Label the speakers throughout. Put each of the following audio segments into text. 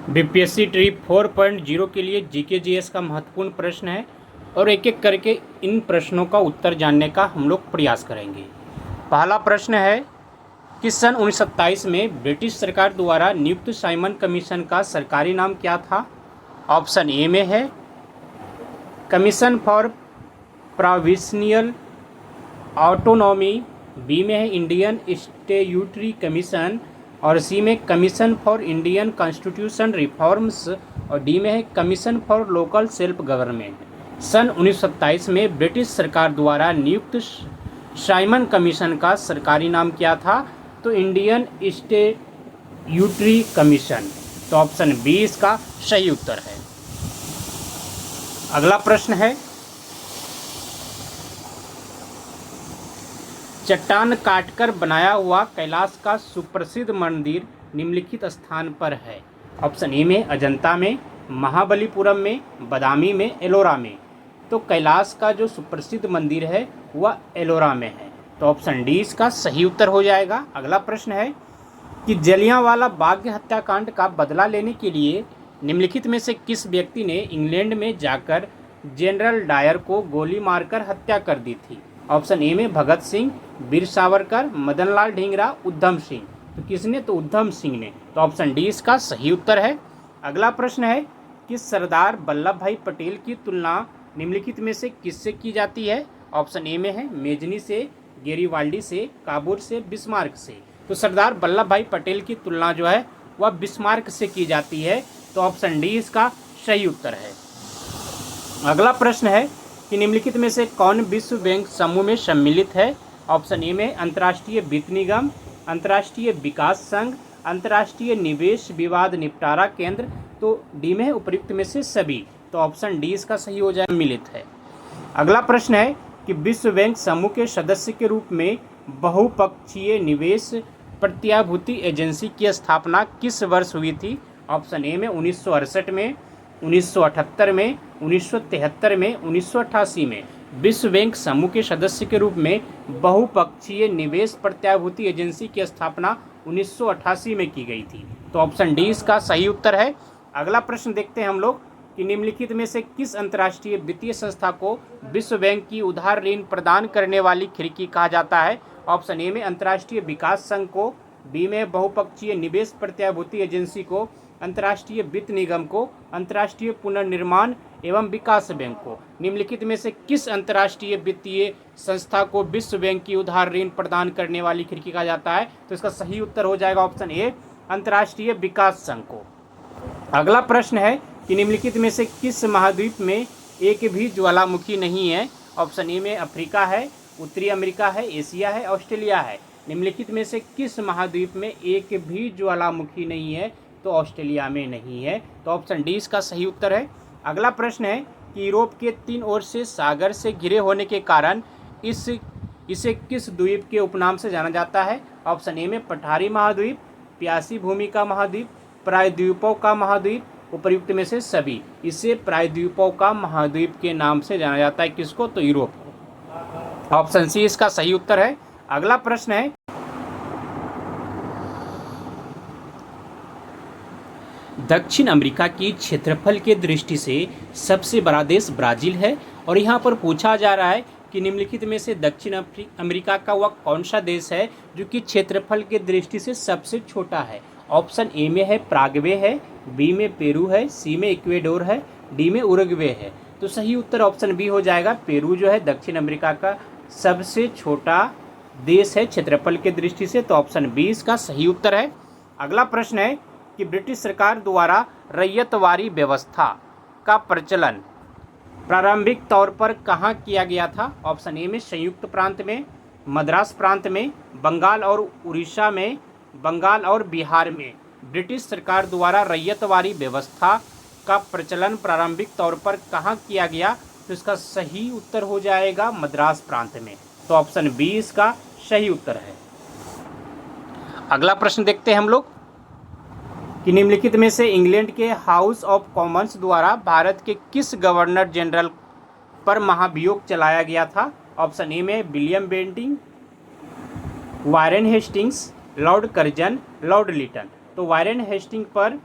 Speaker 1: BPSC trip 4.0 के लिए GK GS का महत्वपूर्ण प्रश्न है और एक एक करके इन प्रश्नों का उत्तर जानने का हम लोग प्रयास करेंगे। पहला प्रश्न है कि सन 1927 में ब्रिटिश सरकार द्वारा नियुक्त साइमन कमीशन का सरकारी नाम क्या था। ऑप्शन ए में है commission for provincial autonomy, B में है इंडियन स्टैट्यूटरी कमीशन और सी में commission for Indian constitution reforms और डी में है commission for local self government. सन 1927 में ब्रिटिश सरकार द्वारा नियुक्त साइमन कमीशन का सरकारी नाम क्या था, तो इंडियन स्टैट्यूटरी कमीशन। तो ऑप्शन बी इसका सही उत्तर है। अगला प्रश्न है चट्टान काटकर बनाया हुआ कैलाश का सुप्रसिद्ध मंदिर निम्नलिखित स्थान पर है। ऑप्शन ए में अजंता में, महाबलीपुरम में, बदामी में, एलोरा में। तो कैलाश का जो सुप्रसिद्ध मंदिर है वह एलोरा में है। तो ऑप्शन डी इसका सही उत्तर हो जाएगा। अगला प्रश्न है कि जलियांवाला बाग हत्याकांड का बदला लेने के लिए निम्नलिखित में से किस व्यक्ति ने इंग्लैंड में जाकर जनरल डायर को गोली मारकर हत्या कर दी थी। ऑप्शन ए में भगत सिंह, वीर सावरकर, मदनलाल ढींगरा, उधम सिंह। तो किसने, तो उधम सिंह ने। तो ऑप्शन डी इसका सही उत्तर है। अगला प्रश्न है कि सरदार वल्लभ भाई पटेल की तुलना निम्नलिखित में से किससे की जाती है। ऑप्शन ए में है मेजनी से, गेरीवाल्डी से, काबूर से, बिस्मार्क से। तो सरदार वल्लभ भाई पटेल की तुलना जो है वह बिस्मार्क से की जाती है। तो ऑप्शन डी इसका सही उत्तर है। अगला प्रश्न है कि निम्नलिखित में से कौन विश्व बैंक समूह में सम्मिलित है। ऑप्शन ए में अंतर्राष्ट्रीय वित्त निगम, अंतर्राष्ट्रीय विकास संघ, अंतर्राष्ट्रीय निवेश विवाद निपटारा केंद्र। तो डी में है उपयुक्त में से सभी। तो ऑप्शन डी इसका सही हो जाए, सम्मिलित है। अगला प्रश्न है कि विश्व बैंक समूह के सदस्य के रूप में बहुपक्षीय निवेश प्रत्याभूति एजेंसी की स्थापना किस वर्ष हुई थी। ऑप्शन ए में 1968 में, 1978 में, 1973 में, 1988 में। विश्व बैंक समूह के सदस्य के रूप में बहुपक्षीय निवेश प्रत्याभूति एजेंसी की स्थापना 1988 में की गई थी। तो ऑप्शन डी इसका सही उत्तर है। अगला प्रश्न देखते हैं हम लोग कि निम्नलिखित में से किस अंतर्राष्ट्रीय वित्तीय संस्था को विश्व बैंक की उधार ऋण प्रदान करने वाली खिड़की कहा जाता है। ऑप्शन ए में अंतर्राष्ट्रीय विकास संघ को, बी में बहुपक्षीय निवेश प्रत्याभूति एजेंसी को, अंतर्राष्ट्रीय वित्त निगम को, अंतर्राष्ट्रीय पुनर्निर्माण एवं विकास बैंक को। निम्नलिखित में से किस अंतर्राष्ट्रीय वित्तीय संस्था को विश्व बैंक की उधार ऋण प्रदान करने वाली खिड़की कहा जाता है। तो इसका सही उत्तर हो जाएगा ऑप्शन ए, अंतर्राष्ट्रीय विकास संघ को। अगला प्रश्न है कि निम्नलिखित में से किस महाद्वीप में एक भी ज्वालामुखी नहीं है। ऑप्शन ए में अफ्रीका है, उत्तरी अमेरिका है, एशिया है, ऑस्ट्रेलिया है। निम्नलिखित में से किस महाद्वीप में एक भी ज्वालामुखी नहीं है, तो ऑस्ट्रेलिया में नहीं है। तो ऑप्शन डी इसका सही उत्तर है। अगला प्रश्न है कि यूरोप के 3 ओर से सागर से घिरे होने के कारण इसे किस द्वीप के उपनाम से जाना जाता है। ऑप्शन ए में पठारी महाद्वीप, प्यासी भूमि का महाद्वीप, प्रायद्वीपों का महाद्वीप, उपयुक्त में से सभी। इसे प्रायद्वीपों का महाद्वीप के नाम से जाना जाता है। किसको, तो यूरोप को। ऑप्शन सी इसका सही उत्तर है। अगला प्रश्न है दक्षिण अमेरिका की क्षेत्रफल के दृष्टि से सबसे बड़ा देश ब्राज़ील है और यहाँ पर पूछा जा रहा है कि निम्नलिखित में से दक्षिण अमेरिका का वह कौन सा देश है जो कि क्षेत्रफल के दृष्टि से सबसे छोटा है। ऑप्शन ए में है प्रागवे है, बी में पेरू है, सी में इक्वेडोर है, डी में उरुग्वे है। तो सही उत्तर ऑप्शन बी हो जाएगा। पेरू जो है दक्षिण अमेरिका का सबसे छोटा देश है क्षेत्रफल के दृष्टि से। तो ऑप्शन बी इसका सही उत्तर है। अगला प्रश्न है कि ब्रिटिश सरकार द्वारा रैयतवारी व्यवस्था का प्रचलन प्रारंभिक तौर पर कहाँ किया गया था। ऑप्शन ए में संयुक्त प्रांत में, मद्रास प्रांत में, बंगाल और उड़ीसा में, बंगाल और बिहार में। ब्रिटिश सरकार द्वारा रैयतवारी व्यवस्था का प्रचलन प्रारंभिक तौर पर कहाँ किया गया, तो इसका सही उत्तर हो जाएगा मद्रास प्रांत में। तो ऑप्शन बी इसका सही उत्तर है। अगला प्रश्न देखते हैं हम लोग कि निम्नलिखित में से इंग्लैंड के हाउस ऑफ कॉमन्स द्वारा भारत के किस गवर्नर जनरल पर महाभियोग चलाया गया था। ऑप्शन ए में William Bentinck, Warren Hastings, Lord Curzon, Lord Lytton. तो वारेन हेस्टिंग पर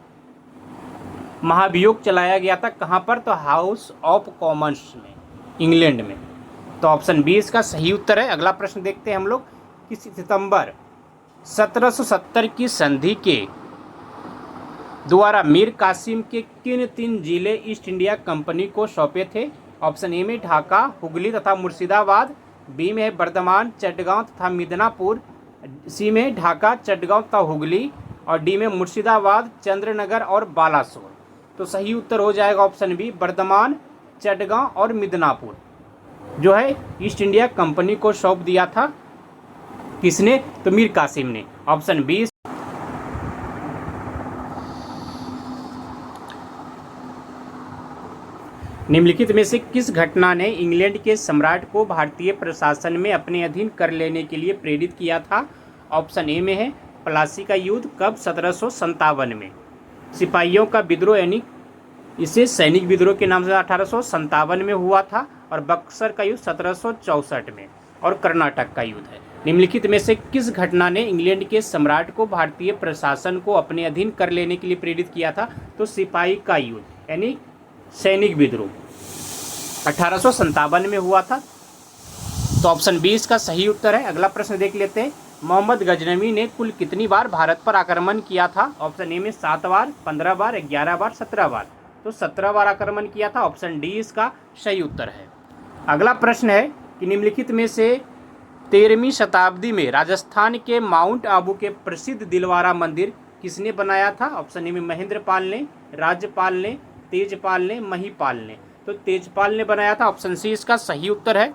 Speaker 1: महाभियोग चलाया गया था कहाँ पर? तो हाउस ऑफ कॉमन्स में, इंग्लैंड में। तो ऑप्शन बी इसका सही उत्तर है। अगला प्रश्न देखते हैं हम लोग कि सितंबर 1770 की संधि के द्वारा मीर कासिम के किन 3 जिले ईस्ट इंडिया कंपनी को सौंपे थे? ऑप्शन ए में ढाका, हुगली तथा मुर्शिदाबाद, बी में है बर्धमान, चटगांव तथा मिदनापुर, सी में ढाका, चटगांव तथा हुगली, और डी में मुर्शिदाबाद, चंद्रनगर और बालासोर। तो सही उत्तर हो जाएगा ऑप्शन बी, बर्धमान, चटगांव और मिदनापुर जो है ईस्ट इंडिया कंपनी को सौंप दिया था। किसने? तो मीर कासिम ने। Option B. निम्नलिखित में से किस घटना ने इंग्लैंड के सम्राट को भारतीय प्रशासन में अपने अधीन कर लेने के लिए प्रेरित किया था? ऑप्शन ए में है प्लासी का युद्ध। कब? 1757 में। सिपाहियों का विद्रोह यानी इसे सैनिक विद्रोह के नाम से 1857 में हुआ था, और बक्सर का युद्ध 1764 में, और कर्नाटक का युद्ध है। निम्नलिखित में से किस घटना ने इंग्लैंड के सम्राट को भारतीय प्रशासन को अपने अधीन कर लेने के लिए प्रेरित किया था? तो सिपाही का युद्ध यानी सैनिक विद्रोह 1857 में हुआ था। तो ऑप्शन बी इसका सही उत्तर है। अगला प्रश्न देख लेते हैं। मोहम्मद गजनवी ने कुल कितनी बार भारत पर आक्रमण किया था? ऑप्शन ए में 7 बार, 15 बार, 11 बार, 17 बार। तो 17 बार आक्रमण किया था। ऑप्शन डी इसका सही उत्तर है। अगला प्रश्न है कि निम्नलिखित में से 13वीं शताब्दी में राजस्थान के माउंट आबू के प्रसिद्ध दिलवारा मंदिर किसने बनाया था? ऑप्शन ए में महेंद्रपाल ने, राज्यपाल ने, तेजपाल ने, महिपाल ने। तो तेजपाल ने बनाया था। ऑप्शन सी इसका सही उत्तर है।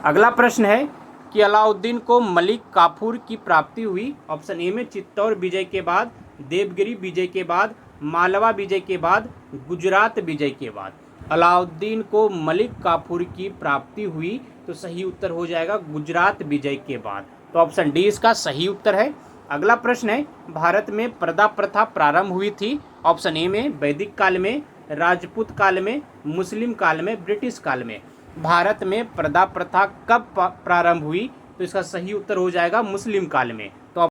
Speaker 1: अगला प्रश्न है कि अलाउद्दीन को मलिक काफूर की प्राप्ति हुई? ऑप्शन ए में चित्तौड़ विजय के बाद, देवगिरी विजय के बाद, मालवा विजय के बाद, गुजरात विजय के बाद। अलाउद्दीन को मलिक काफूर की प्राप्ति हुई तो सही उत्तर हो जाएगा गुजरात विजय के बाद। तो ऑप्शन डी इसका सही उत्तर है। अगला प्रश्न है भारत में पर्दा प्रथा प्रारंभ हुई थी? ऑप्शन ए में वैदिक काल में, राजपूत काल में, मुस्लिम काल में, ब्रिटिश काल में। भारत में पर्दा प्रथा कब प्रारंभ हुई? तो इसका सही उत्तर हो जाएगा मुस्लिम काल में। तो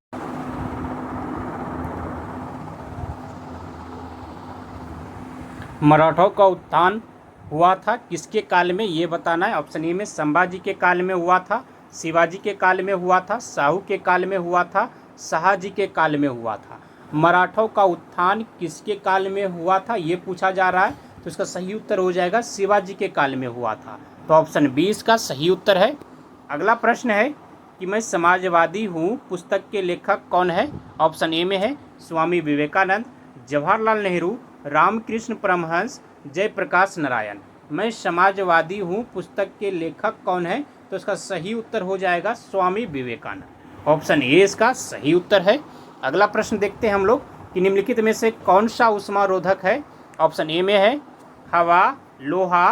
Speaker 1: मराठों का उत्थान हुआ था किसके काल में, ये बताना है। ऑप्शन ए में संभाजी के काल में हुआ था, शिवाजी के काल में हुआ था, शाहू के काल में हुआ था, शाहजी के काल में हुआ था। मराठों का उत्थान किसके काल में हुआ था ये पूछा जा रहा है। तो इसका सही उत्तर हो जाएगा शिवाजी के काल में हुआ था। तो ऑप्शन बी इसका सही उत्तर है। अगला प्रश्न है कि मैं समाजवादी हूँ पुस्तक के लेखक कौन है? ऑप्शन ए में है स्वामी विवेकानंद, जवाहरलाल नेहरू, रामकृष्ण परमहंस, जयप्रकाश नारायण। मैं समाजवादी हूँ पुस्तक के लेखक कौन है? तो इसका सही उत्तर हो जाएगा स्वामी विवेकानंद। ऑप्शन ए इसका सही उत्तर है। अगला प्रश्न देखते हैं हम लोग कि निम्नलिखित में से कौन सा ऊष्मारोधक है? ऑप्शन ए में है हवा, लोहा,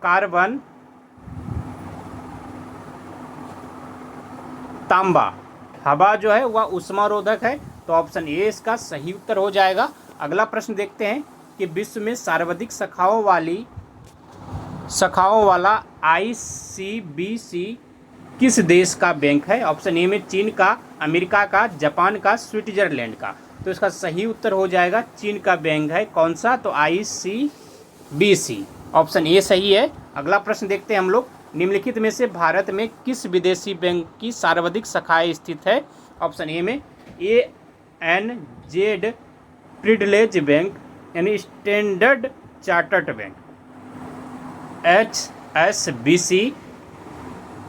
Speaker 1: कार्बन, तांबा। हवा जो है वह ऊष्मारोधक है। तो ऑप्शन ए इसका सही उत्तर हो जाएगा। अगला प्रश्न देखते हैं कि विश्व में सर्वाधिक शाखाओं वाला ICBC किस देश का बैंक है? ऑप्शन ए में चीन का, अमेरिका का, जापान का, स्विट्जरलैंड का। तो इसका सही उत्तर हो जाएगा चीन का बैंक है। कौन सा? तो ICBC। ऑप्शन ए सही है। अगला प्रश्न देखते हैं हम लोग निम्नलिखित में से भारत में किस विदेशी बैंक की सर्वाधिक शाखाएं स्थित है? ऑप्शन ए में ANZ प्रिविलेज बैंक यानी standard chartered bank, HSBC,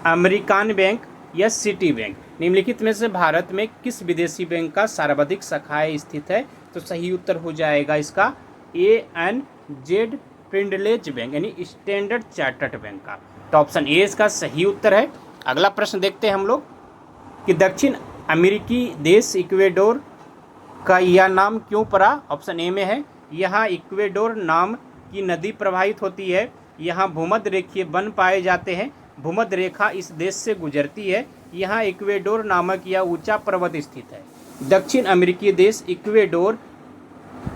Speaker 1: American bank या सिटी बैंक। निम्नलिखित में से भारत में किस विदेशी बैंक का सर्वाधिक शाखाएं स्थित है? तो सही उत्तर हो जाएगा इसका ANZ प्रिविलेज बैंक यानी स्टैंडर्ड चार्टर्ड बैंक का। तो ऑप्शन ए इसका सही उत्तर है। अगला प्रश्न देखते हैं हम लोग कि दक्षिण अमेरिकी देश इक्वेडोर का यह नाम क्यों पड़ा? ऑप्शन ए में है यहाँ इक्वेडोर नाम की नदी प्रवाहित होती है, यहाँ भूमध्य रेखीय वन पाए जाते हैं, भूमध्य रेखा इस देश से गुजरती है, यहाँ इक्वेडोर नामक यह ऊंचा पर्वत स्थित है। दक्षिण अमेरिकी देश इक्वेडोर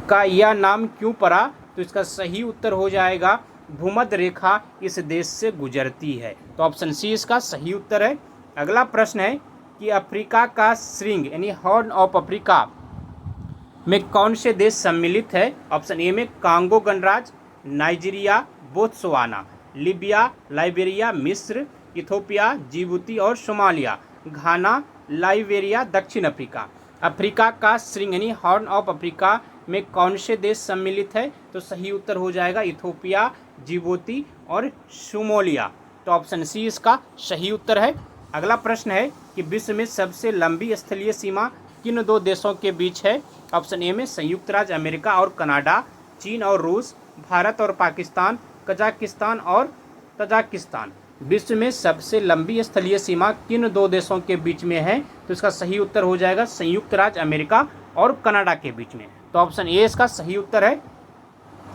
Speaker 1: का यह नाम क्यों पड़ा? तो इसका सही उत्तर हो जाएगा भूमध्य रेखा इस देश से गुजरती है। तो ऑप्शन सी इसका सही उत्तर है। अगला प्रश्न है कि अफ्रीका का श्रृंग यानी हॉर्न ऑफ अफ्रीका में कौन से देश सम्मिलित है? ऑप्शन ए में कांगो गणराज्य, नाइजीरिया, बोत्सवाना, लीबिया, लाइबेरिया, मिस्र, इथोपिया, जिबूती और सोमालिया, घाना, लाइबेरिया, दक्षिण अफ्रीका। अफ्रीका का श्रृंग यानी हॉर्न ऑफ अफ्रीका में कौन से देश सम्मिलित है? तो सही उत्तर हो जाएगा इथोपिया, जिबूती और सोमालिया। तो ऑप्शन सी इसका सही उत्तर है। अगला प्रश्न है कि विश्व में सबसे लंबी स्थलीय सीमा किन दो देशों के बीच है? ऑप्शन ए में संयुक्त राज्य अमेरिका और कनाडा, चीन और रूस, भारत और पाकिस्तान, कजाकिस्तान और तजाकिस्तान। विश्व में सबसे लंबी स्थलीय सीमा किन दो देशों के बीच में है? तो इसका सही उत्तर हो जाएगा संयुक्त राज्य अमेरिका और कनाडा के बीच में। तो ऑप्शन ए इसका सही उत्तर है।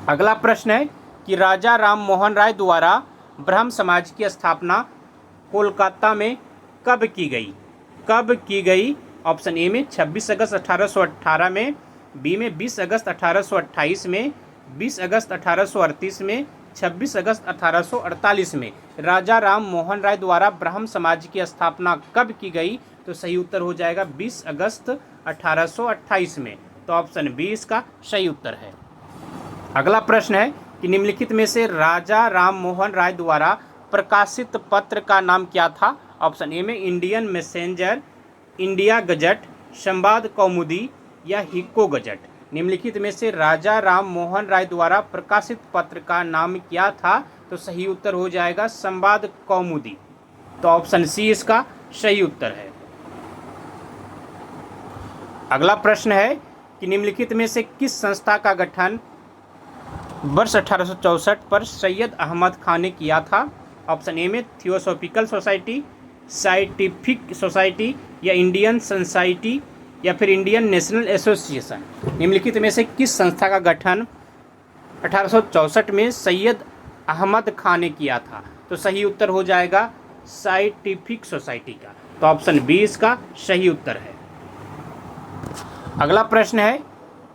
Speaker 1: अगला प्रश्न है कि राजा राम मोहन राय द्वारा ब्रह्म समाज की स्थापना कोलकाता में कब की गई? कब की गई? ऑप्शन ए में 26 अगस्त 1818 में, बी में 20 अगस्त 1828 में, 20 अगस्त 1838 में, 26 अगस्त 1848 में। राजा राम मोहन राय द्वारा ब्रह्म समाज की स्थापना कब की गई? तो सही उत्तर हो जाएगा 20 अगस्त 1828 में। तो ऑप्शन बी इसका सही उत्तर है। अगला प्रश्न है कि निम्नलिखित में से राजा राम मोहन राय द्वारा प्रकाशित पत्र का नाम क्या था? ऑप्शन ए में इंडियन मैसेंजर, इंडिया गजट, संवाद कौमुदी या हिक्को गजट। निम्नलिखित में से राजा राम मोहन राय द्वारा प्रकाशित पत्र का नाम क्या था? तो सही उत्तर हो जाएगा संवाद कौमुदी। तो ऑप्शन सी इसका सही उत्तर है। अगला प्रश्न है कि निम्नलिखित में से किस संस्था का गठन वर्ष 1864 पर सैयद अहमद खान ने किया था? ऑप्शन ए में थियोसॉफिकल सोसाइटी, साइंटिफिक सोसाइटी या इंडियन सोसाइटी या फिर इंडियन नेशनल एसोसिएशन। निम्नलिखित में से किस संस्था का गठन 1864 में सैयद अहमद खान ने किया था? तो सही उत्तर हो जाएगा साइंटिफिक सोसाइटी का। तो ऑप्शन बी इसका सही उत्तर है। अगला प्रश्न है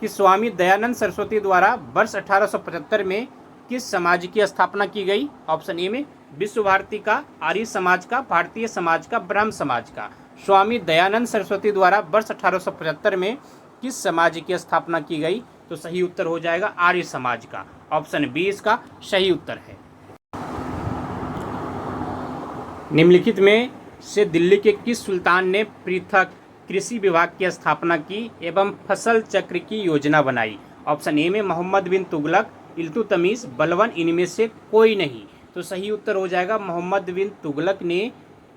Speaker 1: कि स्वामी दयानंद सरस्वती द्वारा वर्ष 1875 में किस समाज की स्थापना की गई? ऑप्शन ए में विश्व भारती का, आर्य समाज का, भारतीय समाज का, ब्रह्म समाज का। स्वामी दयानंद सरस्वती द्वारा वर्ष 1875 में किस समाज की स्थापना की गई? तो सही उत्तर हो जाएगा आर्य समाज का। ऑप्शन बी इसका सही उत्तर है। निम्नलिखित में से दिल्ली के किस सुल्तान ने पृथक कृषि विभाग की स्थापना की एवं फसल चक्र की योजना बनाई? ऑप्शन ए में मोहम्मद बिन तुगलक, इल्तुतमिश, बलबन, इनमें से कोई नहीं। तो सही उत्तर हो जाएगा मोहम्मद बिन तुगलक ने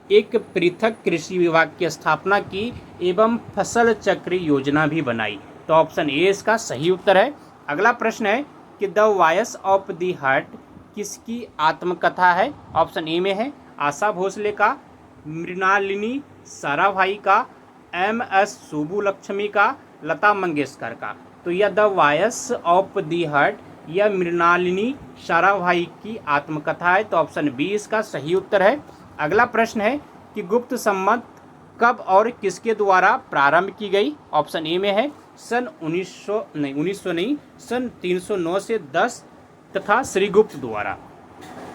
Speaker 1: एक पृथक कृषि विभाग की स्थापना की एवं फसल चक्र योजना भी बनाई। तो ऑप्शन ए इसका सही उत्तर है। अगला प्रश्न है कि the voice of the heart किसकी आत्मकथा है? ऑप्शन ए में है आशा भोसले का, मृणालिनी साराभाई का, एम.एस. सुब्बुलक्ष्मी का, लता मंगेशकर का। तो यह the voice of the heart यह मृणालिनी साराभाई की आत्मकथा है। तो ऑप्शन बी इसका सही उत्तर है। अगला प्रश्न है कि गुप्त संवत कब और किसके द्वारा प्रारंभ की गई? ऑप्शन ए में है सन 309 से 10 तथा श्रीगुप्त द्वारा,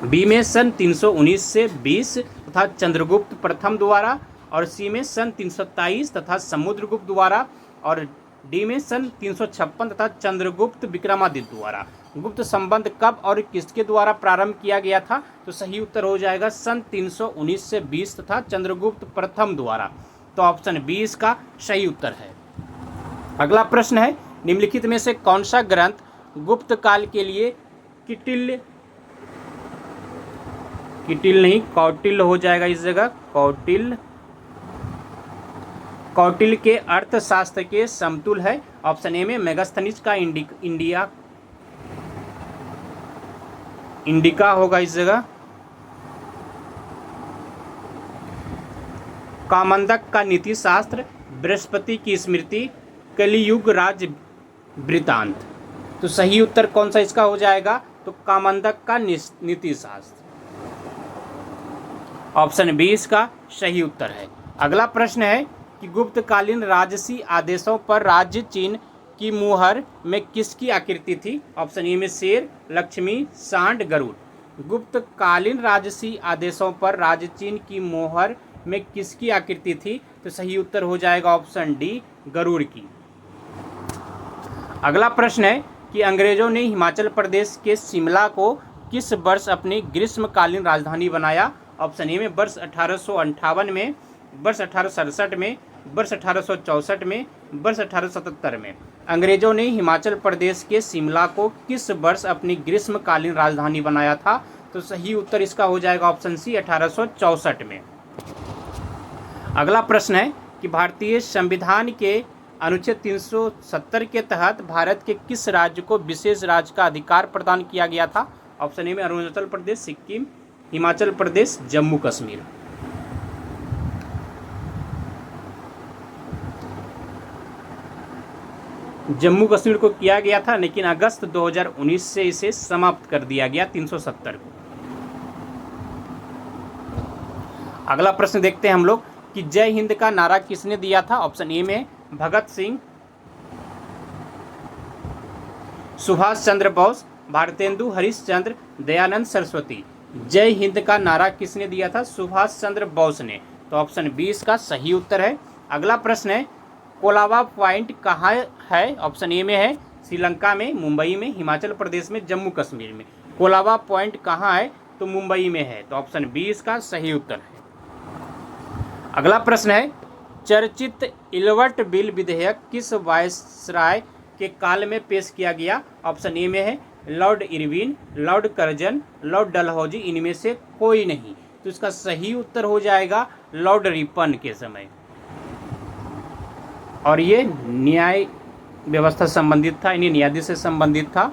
Speaker 1: बी में सन 319 से 20 तथा चंद्रगुप्त प्रथम द्वारा, और सी में सन 323 तथा समुद्रगुप्त द्वारा, और डी में सन 356 तथा चंद्रगुप्त विक्रमादित्य द्वारा। गुप्त संबंध कब और किसके द्वारा प्रारंभ किया गया था? तो सही उत्तर हो जाएगा सन 319 से 20 तथा चंद्रगुप्त प्रथम द्वारा। तो ऑप्शन बी इसका सही उत्तर है। अगला प्रश्न है निम्नलिखित में से कौन सा ग्रंथ गुप्त काल के लिए कौटिल्य हो जाएगा इस जगह, कौटिल्य के अर्थशास्त्र के समतुल है? ऑप्शन ए में मेगास्थनीज का इंडिका होगा इस जगह, कामंदक का नीति शास्त्र, बृहस्पति की स्मृति, कलियुग राज्य वृतांत। तो सही उत्तर कौन सा इसका हो जाएगा? तो कामंदक का नीति शास्त्र। ऑप्शन बी इसका सही उत्तर है। अगला प्रश्न है कि गुप्तकालीन राजसी आदेशों पर राज्य चिन्ह की मुहर में किसकी आकृति थी? ऑप्शन ए में शेर, लक्ष्मी, सांड, गरुड़। गुप्तकालीन राजसी आदेशों पर राज्य चिन्ह की मुहर में किसकी आकृति थी? तो सही उत्तर हो जाएगा ऑप्शन डी, गरुड़ की। अगला प्रश्न है कि अंग्रेजों ने हिमाचल प्रदेश के शिमला को किस वर्ष अपनी ग्रीष्मकालीन राजधानी बनाया? ऑप्शन ए में वर्ष 1858 में, वर्ष 1867 में, वर्ष 1864 में, वर्ष 1877 में। अंग्रेजों ने हिमाचल प्रदेश के शिमला को किस वर्ष अपनी ग्रीष्मकालीन राजधानी बनाया था? तो सही उत्तर इसका हो जाएगा ऑप्शन सी 1864 में। अगला प्रश्न है कि भारतीय संविधान के अनुच्छेद 370 के तहत भारत के किस राज्य को विशेष राज्य का अधिकार प्रदान किया गया था? ऑप्शन ए में अरुणाचल प्रदेश, सिक्किम, हिमाचल प्रदेश, जम्मू कश्मीर। जम्मू कश्मीर को किया गया था, लेकिन अगस्त 2019 से इसे समाप्त कर दिया गया 370 को। अगला प्रश्न देखते हैं हम लोग कि जय हिंद का नारा किसने दिया था? ऑप्शन ए में भगत सिंह, सुभाष चंद्र बोस, भारतेंदु हरिश्चंद्र, दयानंद सरस्वती। जय हिंद का नारा किसने दिया था? सुभाष चंद्र बोस ने। तो ऑप्शन बी इसका सही उत्तर है। अगला प्रश्न है कोलाबा पॉइंट कहाँ है? ऑप्शन ए में है श्रीलंका में, मुंबई में, हिमाचल प्रदेश में, जम्मू कश्मीर में। कोलाबा पॉइंट कहाँ है? तो मुंबई में है। तो ऑप्शन बी इसका सही उत्तर है। अगला प्रश्न है चर्चित इल्वर्ट बिल विधेयक किस वायसराय के काल में पेश किया गया? ऑप्शन ए में है Lord Irwin, Lord Curzon, Lord Dalhousie, इनमें से कोई नहीं। तो इसका सही उत्तर हो जाएगा लॉर्ड रिपन के समय, और ये न्याय व्यवस्था संबंधित था, इन्हें न्यायाधीश से संबंधित था।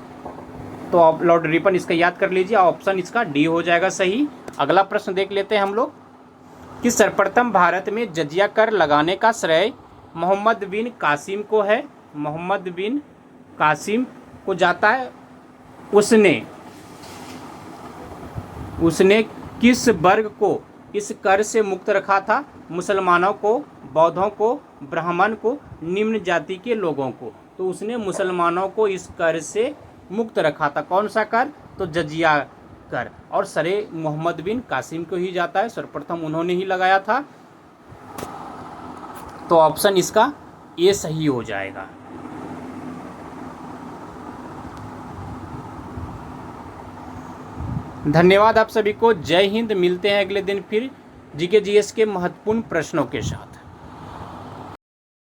Speaker 1: तो आप लॉर्ड रिपन इसका याद कर लीजिए, ऑप्शन इसका डी हो जाएगा सही। अगला प्रश्न देख लेते हैं हम लोग कि सर्वप्रथम भारत में जजिया कर लगाने का श्रेय मोहम्मद बिन कासिम को है। मोहम्मद बिन कासिम को जाता है। उसने किस वर्ग को इस कर से मुक्त रखा था? मुसलमानों को, बौद्धों को, ब्राह्मण को, निम्न जाति के लोगों को। तो उसने मुसलमानों को इस कर से मुक्त रखा था। कौन सा कर? तो जजिया कर। और सरे मोहम्मद बिन कासिम को ही जाता है, सर्वप्रथम उन्होंने ही लगाया था। तो ऑप्शन इसका ए सही हो जाएगा। धन्यवाद आप सभी को। जय हिंद। मिलते हैं अगले दिन फिर जीके जीएस के महत्वपूर्ण प्रश्नों के साथ।